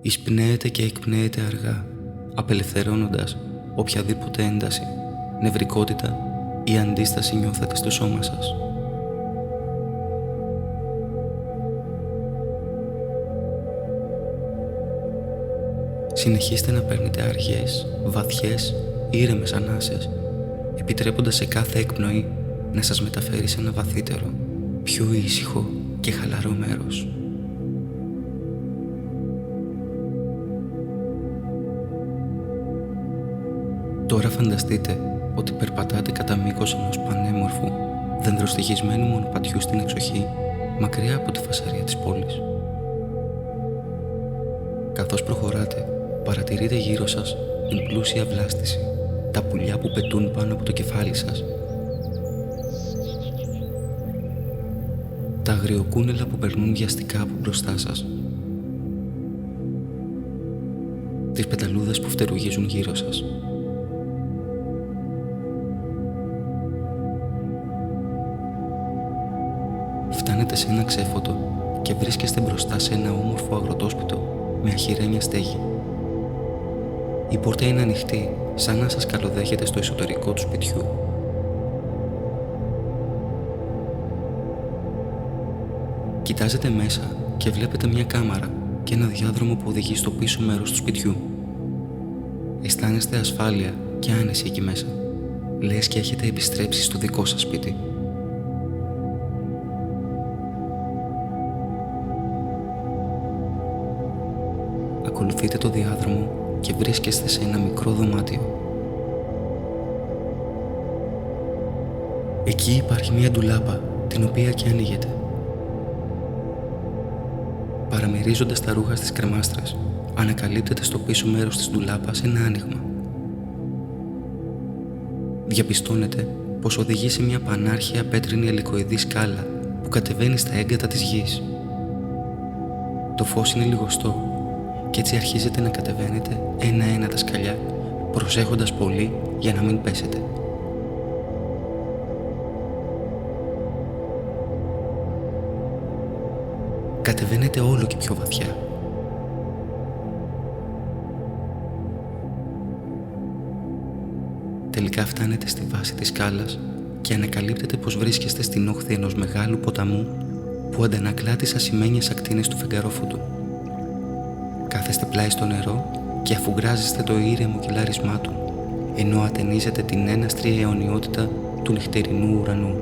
Εισπνέεται και εκπνέεται αργά, απελευθερώνοντας οποιαδήποτε ένταση, νευρικότητα ή αντίσταση νιώθετε στο σώμα σας. Συνεχίστε να παίρνετε αργές, βαθιές, ήρεμες ανάσες, επιτρέποντας σε κάθε εκπνοή να σας μεταφέρει σε ένα βαθύτερο, πιο ήσυχο και χαλαρό μέρος. Τώρα φανταστείτε ότι περπατάτε κατά μήκος ενός πανέμορφου, δεντροστοιχισμένου μονοπατιού στην εξοχή, μακριά από τη φασαρία της πόλης. Καθώς προχωράτε, παρατηρείτε γύρω σας την πλούσια βλάστηση, τα πουλιά που πετούν πάνω από το κεφάλι σας, τα αγριοκούνελα που περνούν βιαστικά από μπροστά σας, τις πεταλούδες που φτερουγίζουν γύρω σας. Φτάνετε σε ένα ξέφωτο και βρίσκεστε μπροστά σε ένα όμορφο αγροτόσπιτο με αχυρένια στέγη. Η πόρτα είναι ανοιχτή, σαν να σας καλοδέχεται στο εσωτερικό του σπιτιού. Κοιτάζετε μέσα και βλέπετε μια κάμαρα και ένα διάδρομο που οδηγεί στο πίσω μέρος του σπιτιού. Αισθάνεστε ασφάλεια και άνεση εκεί μέσα, λες και έχετε επιστρέψει στο δικό σας σπίτι. Ακολουθείτε το διάδρομο και βρίσκεστε σε ένα μικρό δωμάτιο. Εκεί υπάρχει μια ντουλάπα, την οποία και ανοίγετε. Παραμερίζοντας τα ρούχα στις κρεμάστρες, ανακαλύπτετε στο πίσω μέρος της ντουλάπας ένα άνοιγμα. Διαπιστώνετε πως οδηγεί σε μια πανάρχια πέτρινη ελικοειδή σκάλα που κατεβαίνει στα έγκατα της γης. Το φως είναι λιγοστό και έτσι αρχίζετε να κατεβαίνετε ένα-ένα τα σκαλιά, προσέχοντας πολύ για να μην πέσετε. Κατεβαίνετε όλο και πιο βαθιά. Τελικά φτάνετε στη βάση της σκάλας και ανακαλύπτετε πως βρίσκεστε στην όχθη ενός μεγάλου ποταμού που αντανακλά τις ασημένιες ακτίνες του φεγγαρόφωτου. Κάθεστε πλάι στο νερό και αφουγκράζεστε το ήρεμο κυλάρισμά του, ενώ ατενίζετε την έναστρη αιωνιότητα του νυχτερινού ουρανού.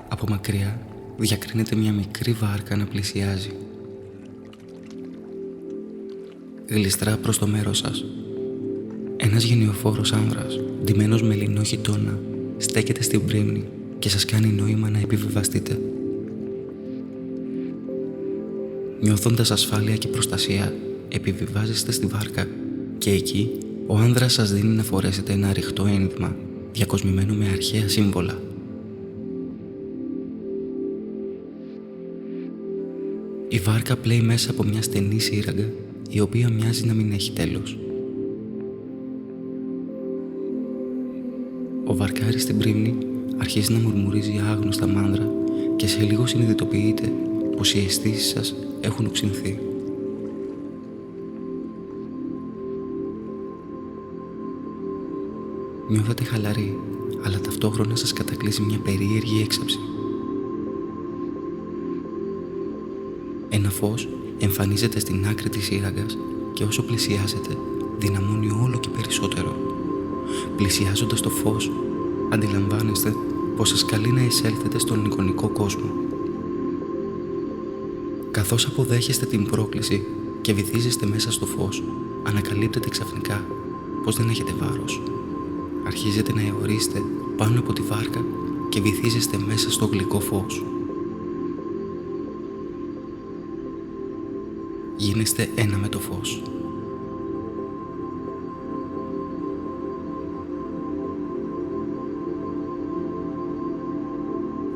Από μακριά διακρίνεται μια μικρή βάρκα να πλησιάζει. Γλιστρά προς το μέρος σας. Ένας γενιοφόρος άνδρας, ντυμένος με λινό χιτώνα, στέκεται στην πρίμνη και σας κάνει νόημα να επιβιβαστείτε. Νιώθοντας ασφάλεια και προστασία, επιβιβάζεστε στη βάρκα και εκεί ο άνδρας σας δίνει να φορέσετε ένα ρηχτό ένδυμα, διακοσμημένο με αρχαία σύμβολα. Η βάρκα πλέει μέσα από μια στενή σύραγγα, η οποία μοιάζει να μην έχει τέλος. Ο βαρκάρης στην πρίμνη αρχίζει να μουρμουρίζει άγνωστα μάντρα και σε λίγο συνειδητοποιείτε πως οι αισθήσεις σας έχουν οξυνθεί. Νιώθετε χαλαροί, αλλά ταυτόχρονα σας κατακλείσει μια περίεργη έξαψη. Ένα φως εμφανίζεται στην άκρη της σύραγγας και όσο πλησιάζετε δυναμώνει όλο και περισσότερο. Πλησιάζοντας το φως, αντιλαμβάνεστε πως σας καλεί να εισέλθετε στον εικονικό κόσμο. Καθώς αποδέχεστε την πρόκληση και βυθίζεστε μέσα στο φως, ανακαλύπτετε ξαφνικά πως δεν έχετε βάρος. Αρχίζετε να αιωρείστε πάνω από τη βάρκα και βυθίζεστε μέσα στο γλυκό φως. Γίνεστε ένα με το φως.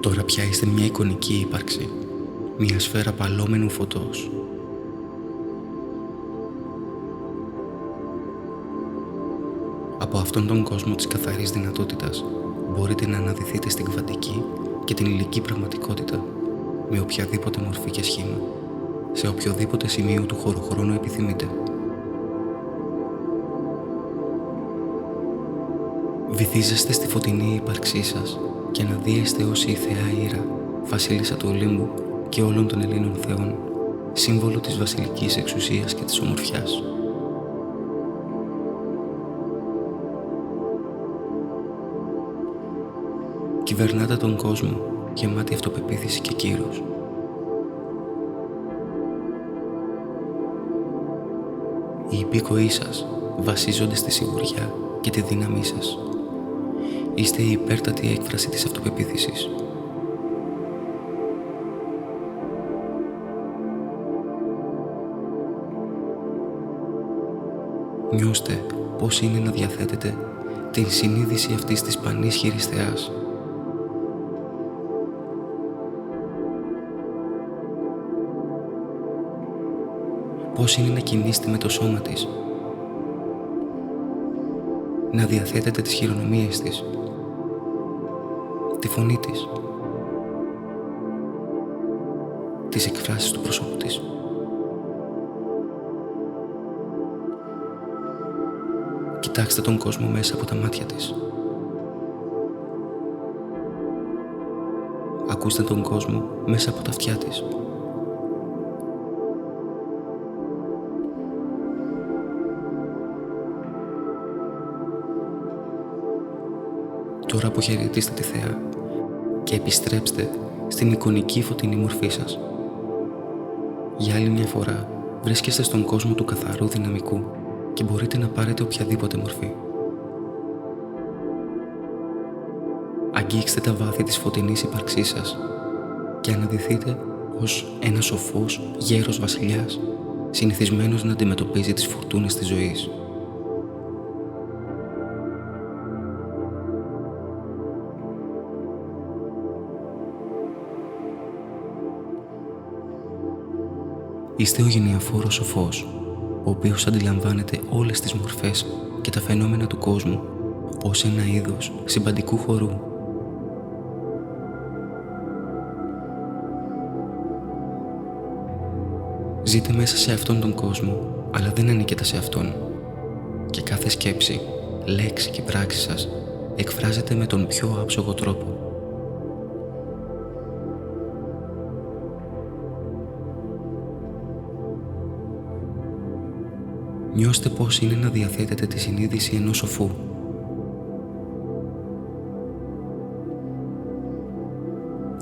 Τώρα πια είστε μια εικονική ύπαρξη, μια σφαίρα παλόμενου φωτός. Από αυτόν τον κόσμο της καθαρής δυνατότητας μπορείτε να αναδυθείτε στην κβαντική και την υλική πραγματικότητα με οποιαδήποτε μορφή και σχήμα, σε οποιοδήποτε σημείο του χώρου-χρόνου επιθυμείτε. Βυθίζεστε στη φωτεινή ύπαρξή σας και αναδύεστε ως η θεά Ήρα, βασίλισσα του Ολύμπου και όλων των Ελλήνων θεών, σύμβολο της βασιλικής εξουσίας και της ομορφιάς. Κυβερνάτε τον κόσμο γεμάτη αυτοπεποίθηση και κύρος. Οι υπήκοοί σας βασίζονται στη σιγουριά και τη δύναμή σας. Είστε η υπέρτατη έκφραση της αυτοπεποίθησης. Νιώστε πώς είναι να διαθέτετε την συνείδηση αυτής της πανίσχυρης θεάς. Πώς είναι να κινείστε με το σώμα της, να διαθέτετε τις χειρονομίες της, τη φωνή της, τις εκφράσεις του προσώπου της. Κοιτάξτε τον κόσμο μέσα από τα μάτια της. Ακούστε τον κόσμο μέσα από τα αυτιά της. Τώρα αποχαιρετήστε τη θεά και επιστρέψτε στην εικονική φωτεινή μορφή σας. Για άλλη μια φορά βρίσκεστε στον κόσμο του καθαρού δυναμικού και μπορείτε να πάρετε οποιαδήποτε μορφή. Αγγίξτε τα βάθη της φωτεινής ύπαρξής σας και αναδυθείτε ως ένας σοφός γέρος βασιλιάς, συνηθισμένος να αντιμετωπίζει τις φουρτούνες της ζωής. Είστε ο γενιαφόρος σοφός, ο οποίος αντιλαμβάνεται όλες τις μορφές και τα φαινόμενα του κόσμου ως ένα είδος συμπαντικού χορού. Ζείτε μέσα σε αυτόν τον κόσμο, αλλά δεν ανήκετε σε αυτόν. Και κάθε σκέψη, λέξη και πράξη σας εκφράζεται με τον πιο άψογο τρόπο. Νιώστε πώς είναι να διαθέτετε τη συνείδηση ενός σοφού.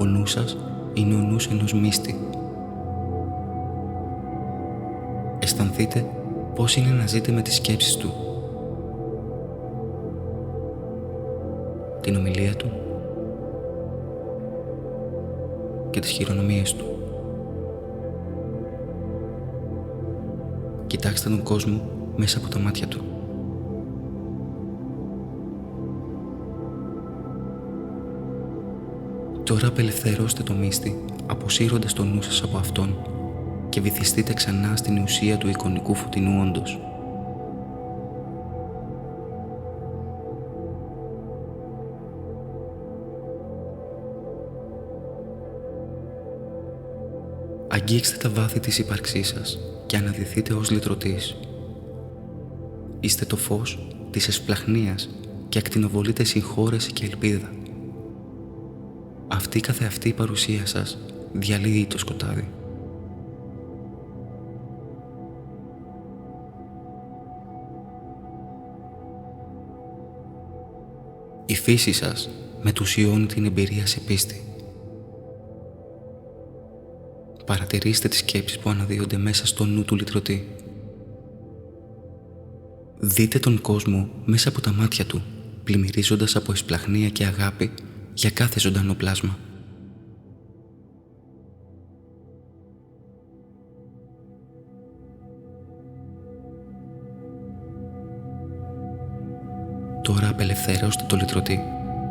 Ο νους σας είναι ο νους ενός μύστη. Αισθανθείτε πώς είναι να ζείτε με τις σκέψεις του, την ομιλία του και τις χειρονομίες του. Κοιτάξτε τον κόσμο μέσα από τα μάτια του. Τώρα απελευθερώστε το μύστη, αποσύροντας το νου σας από αυτόν και βυθιστείτε ξανά στην ουσία του εικονικού φωτεινού όντος. Αγγίξτε τα βάθη της ύπαρξής σας και αναδυθείτε ως λυτρωτής. Είστε το φως της εσπλαχνίας και ακτινοβολείτε συγχώρεση και ελπίδα. Αυτή καθεαυτή η παρουσία σας διαλύει το σκοτάδι. Η φύση σας μετουσιώνει την εμπειρία σε πίστη. Παρατηρήστε τις σκέψεις που αναδύονται μέσα στο νου του λυτρωτή. Δείτε τον κόσμο μέσα από τα μάτια του, πλημμυρίζοντας από εσπλαχνία και αγάπη για κάθε ζωντανό πλάσμα. Τώρα απελευθερώστε το λυτρωτή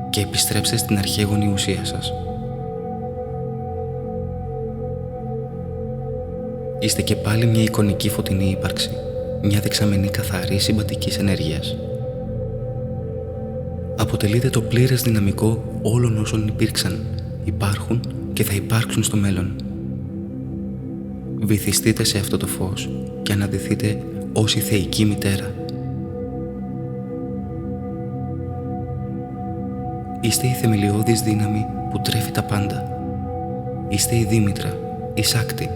και επιστρέψτε στην αρχαίγονη ουσία σας. Είστε και πάλι μια εικονική φωτεινή ύπαρξη, μια δεξαμενή καθαρή συμπαντικής ενέργειας. αποτελείται το πλήρες δυναμικό όλων όσων υπήρξαν, υπάρχουν και θα υπάρξουν στο μέλλον. Βυθιστείτε σε αυτό το φως και αναδυθείτε ως η θεϊκή μητέρα. Είστε η θεμελιώδης δύναμη που τρέφει τα πάντα. Είστε η Δήμητρα, η Σάκτη,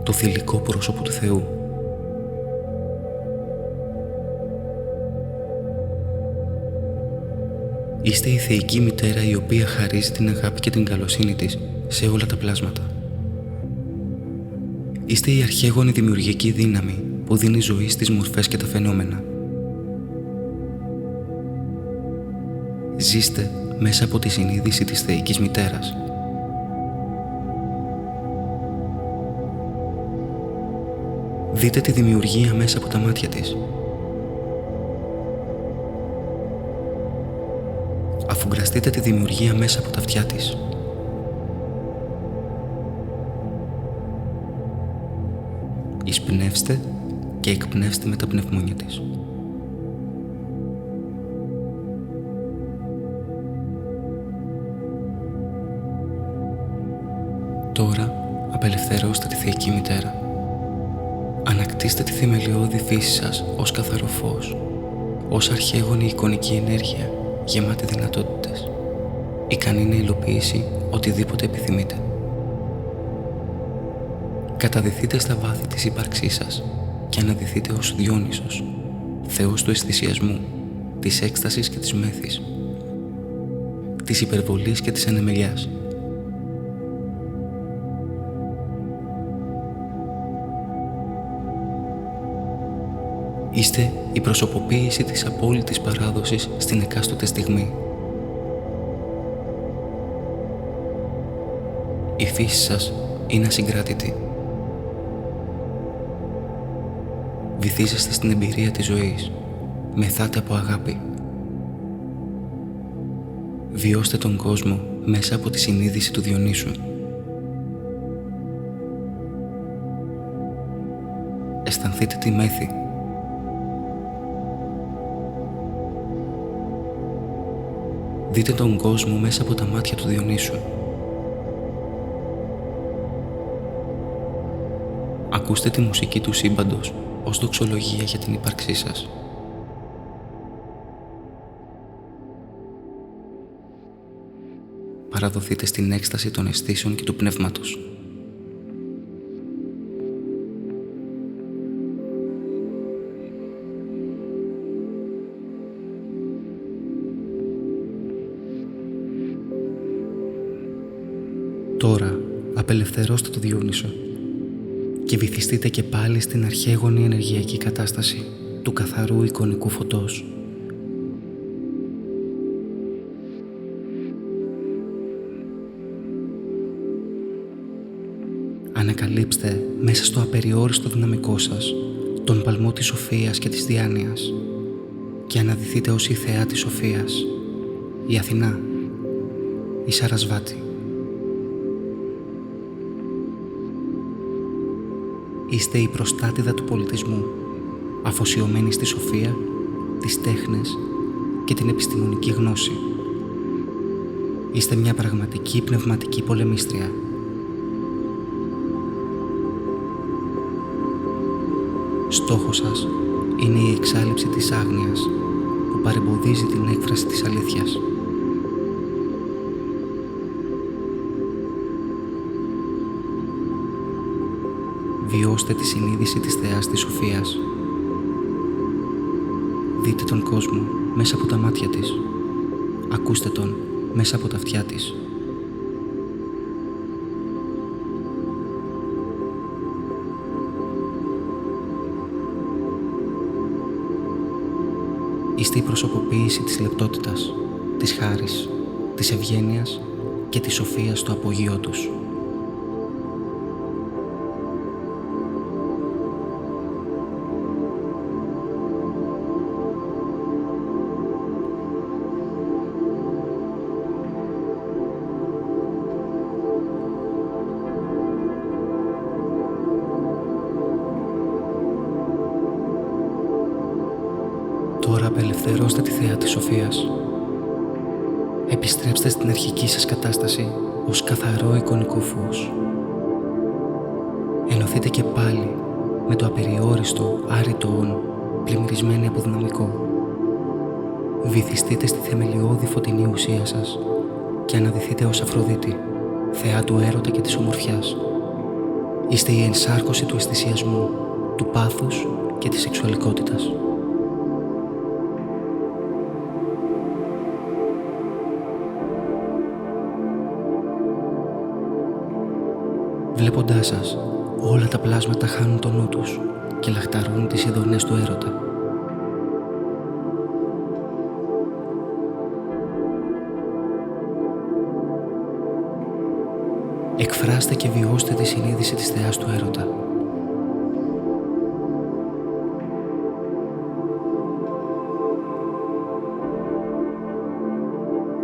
το θηλυκό πρόσωπο του Θεού. Είστε η θεϊκή μητέρα η οποία χαρίζει την αγάπη και την καλοσύνη της σε όλα τα πλάσματα. Είστε η αρχαίγονη δημιουργική δύναμη που δίνει ζωή στις μορφές και τα φαινόμενα. Ζήστε μέσα από τη συνείδηση της θεϊκής μητέρας. Δείτε τη δημιουργία μέσα από τα μάτια της. Αφουγκραστείτε τη δημιουργία μέσα από τα αυτιά της. Εισπνεύστε και εκπνεύστε με τα πνευμόνια της. Τώρα απελευθερώστε τη θεϊκή μητέρα. Ανακτήστε τη θεμελιώδη φύση σας ως καθαρό φως, ως αρχαίγονη εικονική ενέργεια γεμάτη δυνατότητες, ικανή να υλοποιήσει οτιδήποτε επιθυμείτε. Καταδυθείτε στα βάθη της ύπαρξής σας και αναδυθείτε ως Διόνυσος, θεός του αισθησιασμού, της έκστασης και της μέθης, της υπερβολής και της ανεμελιάς. Είστε η προσωποποίηση της απόλυτης παράδοσης στην εκάστοτε στιγμή. Η φύση σας είναι ασυγκράτητη. Βυθίζεστε στην εμπειρία της ζωής. Μεθάτε από αγάπη. Βιώστε τον κόσμο μέσα από τη συνείδηση του Διονύσου. Αισθανθείτε τη μέθη. Δείτε τον κόσμο μέσα από τα μάτια του Διονύσου. Ακούστε τη μουσική του σύμπαντος ως δοξολογία για την ύπαρξή σας. Παραδοθείτε στην έκσταση των αισθήσεων και του πνεύματος. Τώρα απελευθερώστε το Διόνυσο και βυθιστείτε και πάλι στην αρχαίγονη ενεργειακή κατάσταση του καθαρού εικονικού φωτός. Ανακαλύψτε μέσα στο απεριόριστο δυναμικό σας τον παλμό της σοφίας και της διάνοιας και αναδυθείτε ως η θεά της σοφίας, η Αθηνά, η Σαρασβάτη. Είστε η προστάτηδα του πολιτισμού, αφοσιωμένη στη σοφία, τις τέχνες και την επιστημονική γνώση. Είστε μια πραγματική πνευματική πολεμίστρια. Στόχος σας είναι η εξάλειψη της άγνοιας που παρεμποδίζει την έκφραση της αλήθειας. Βιώστε τη συνείδηση της θεάς της σοφίας. Δείτε τον κόσμο μέσα από τα μάτια της. Ακούστε τον μέσα από τα αυτιά της. Είστε η προσωποποίηση της λεπτότητας, της χάρης, της ευγένειας και της σοφίας στο απογείο τους. Τώρα απελευθερώστε τη θεά της σοφίας. Επιστρέψτε στην αρχική σας κατάσταση ως καθαρό εικονικό φως. Ενωθείτε και πάλι με το απεριόριστο άρρητο όν, πλημμυρισμένοι από δυναμικό. Βυθιστείτε στη θεμελιώδη φωτεινή ουσία σας και αναδυθείτε ως Αφροδίτη, θεά του έρωτα και της ομορφιάς. Είστε η ενσάρκωση του αισθησιασμού, του πάθους και της σεξουαλικότητας. Βλέποντάς σας, όλα τα πλάσματα χάνουν το νου τους και λαχταρούν τις ειδονές του έρωτα. Εκφράστε και βιώστε τη συνείδηση της θεάς του έρωτα.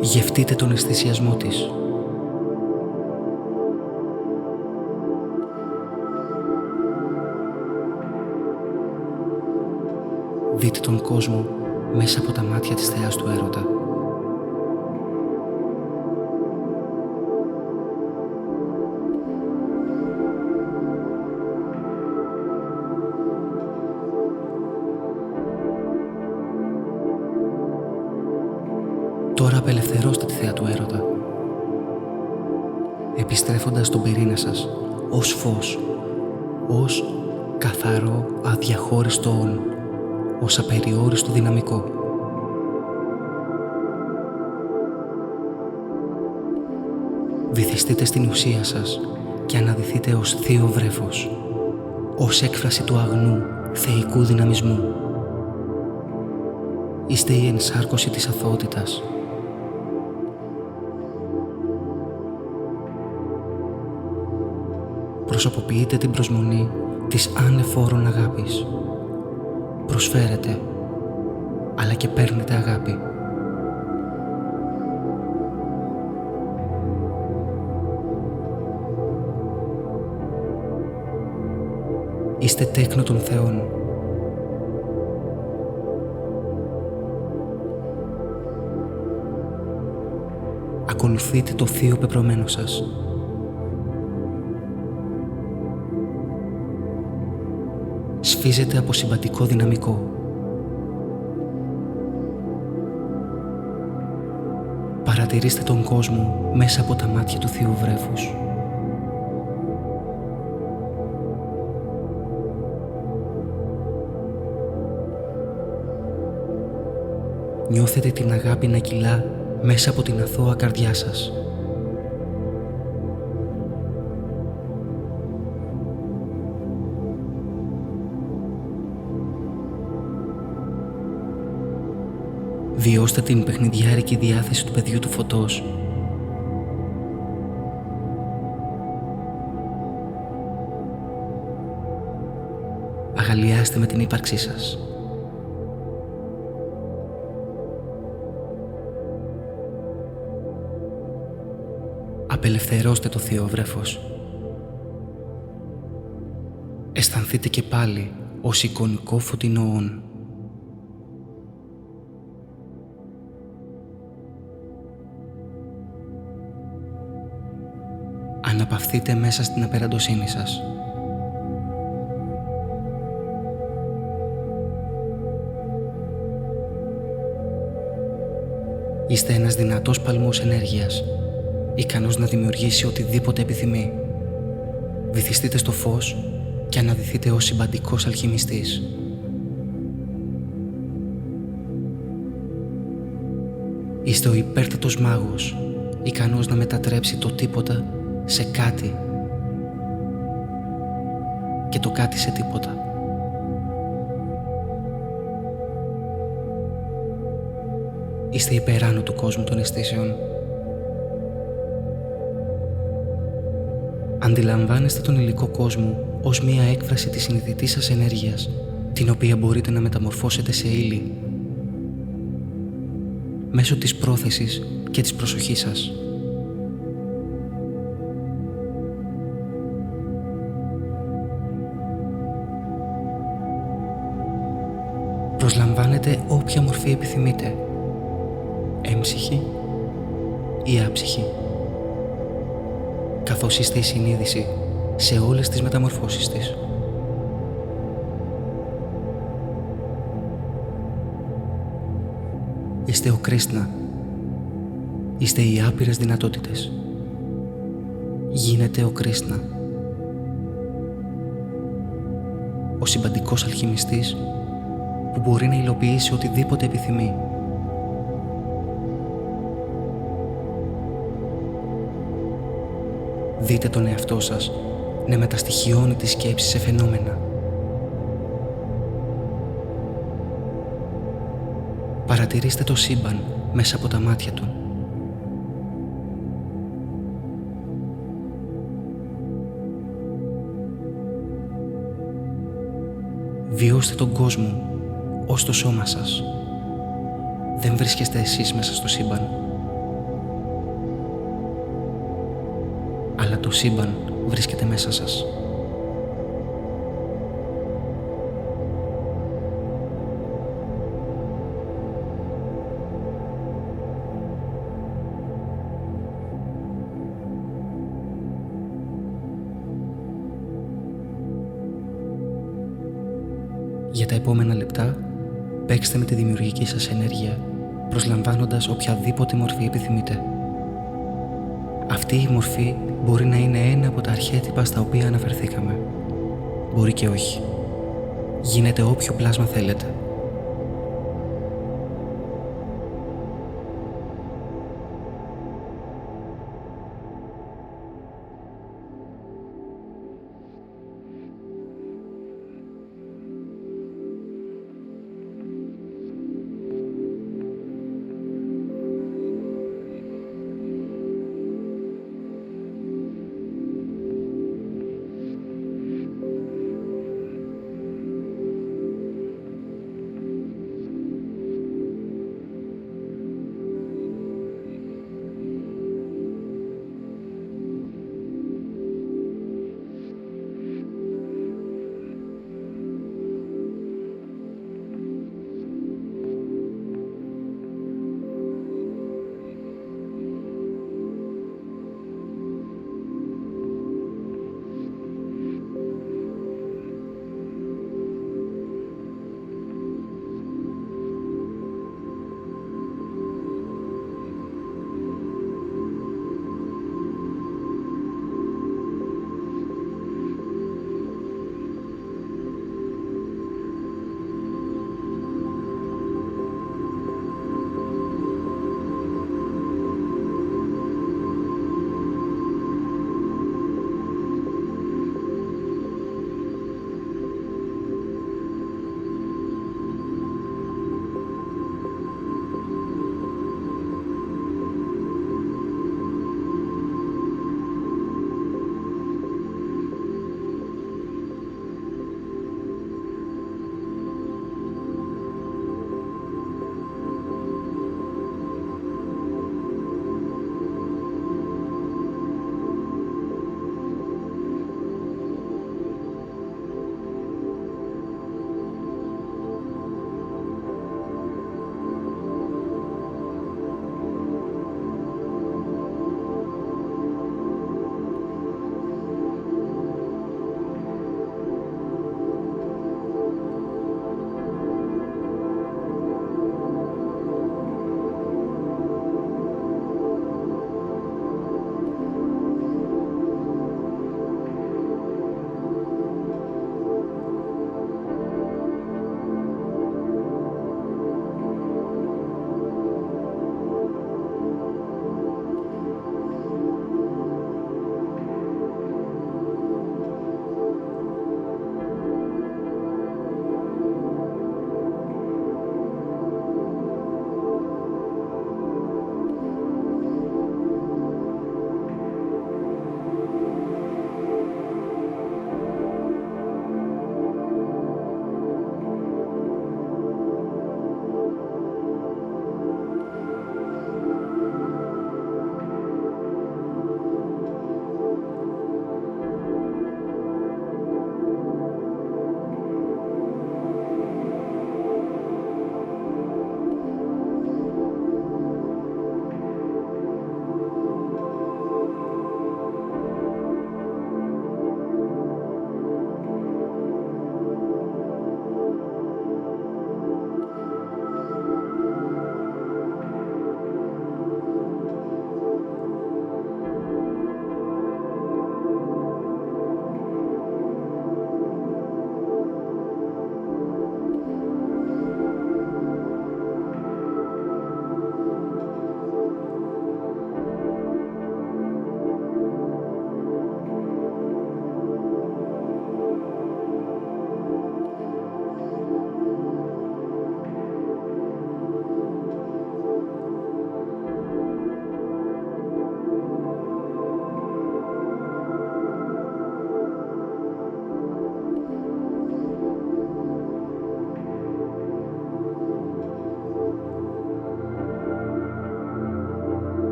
Γευτείτε τον αισθησιασμό της. Δείτε τον κόσμο μέσα από τα μάτια της θεάς του έρωτα. Τώρα απελευθερώστε τη θέα του έρωτα, επιστρέφοντας στον πυρήνα σας ως φως, ως καθαρό αδιαχώριστο όν, ως απεριόριστο δυναμικό. Βυθιστείτε στην ουσία σας και αναδυθείτε ως θείο βρέφος, ως έκφραση του αγνού θεϊκού δυναμισμού. Είστε η ενσάρκωση της αθωότητας. Προσωποποιείτε την προσμονή της ανεφόρων αγάπης. Προσφέρετε, αλλά και παίρνετε αγάπη. Είστε τέκνο των θεών. Ακολουθείτε το θείο πεπρωμένο σας. Σφίζετε από συμπαντικό δυναμικό. Παρατηρήστε τον κόσμο μέσα από τα μάτια του θείου βρέφους. Νιώθετε την αγάπη να κυλά μέσα από την αθώα καρδιά σας. Βιώστε την παιχνιδιάρικη διάθεση του παιδιού του φωτός. Αγαλιάστε με την ύπαρξή σας. Απελευθερώστε το θείο βρέφος. Αισθανθείτε και πάλι ως εικονικό φωτεινό όν. Αναπαυθείτε μέσα στην απεραντοσύνη σας. Είστε ένας δυνατός παλμός ενέργειας, ικανός να δημιουργήσει οτιδήποτε επιθυμεί. Βυθιστείτε στο φως και αναδυθείτε ως συμπαντικός αλχημιστής. Είστε ο υπέρτατος μάγος, ικανός να μετατρέψει το τίποτα σε κάτι και το κάτι σε τίποτα. Είστε υπεράνω του κόσμου των αισθήσεων. Αντιλαμβάνεστε τον υλικό κόσμο ως μία έκφραση της συνειδητής σας ενέργειας, την οποία μπορείτε να μεταμορφώσετε σε ύλη μέσω της πρόθεσης και της προσοχής σας. Προσλαμβάνετε όποια μορφή επιθυμείτε, έμψυχη ή άψυχη. Καθώς είστε η συνείδηση σε όλες τις μεταμορφώσεις της. Είστε ο Κρίσνα. Είστε οι άπειρες δυνατότητες. Γίνετε ο Κρίσνα. Ο συμπαντικός αλχημιστής που μπορεί να υλοποιήσει οτιδήποτε επιθυμεί. Δείτε τον εαυτό σας να μεταστοιχιώνει τη σκέψη σε φαινόμενα. Παρατηρήστε το σύμπαν μέσα από τα μάτια του. Βιώστε τον κόσμο ως το σώμα σας. Δεν βρίσκεστε εσείς μέσα στο σύμπαν, αλλά το σύμπαν βρίσκεται μέσα σας. Για τα επόμενα λεπτά, παίξτε με τη δημιουργική σας ενέργεια, προσλαμβάνοντας οποιαδήποτε μορφή επιθυμείτε. Αυτή η μορφή μπορεί να είναι ένα από τα αρχέτυπα στα οποία αναφερθήκαμε. Μπορεί και όχι. Γίνετε όποιο πλάσμα θέλετε.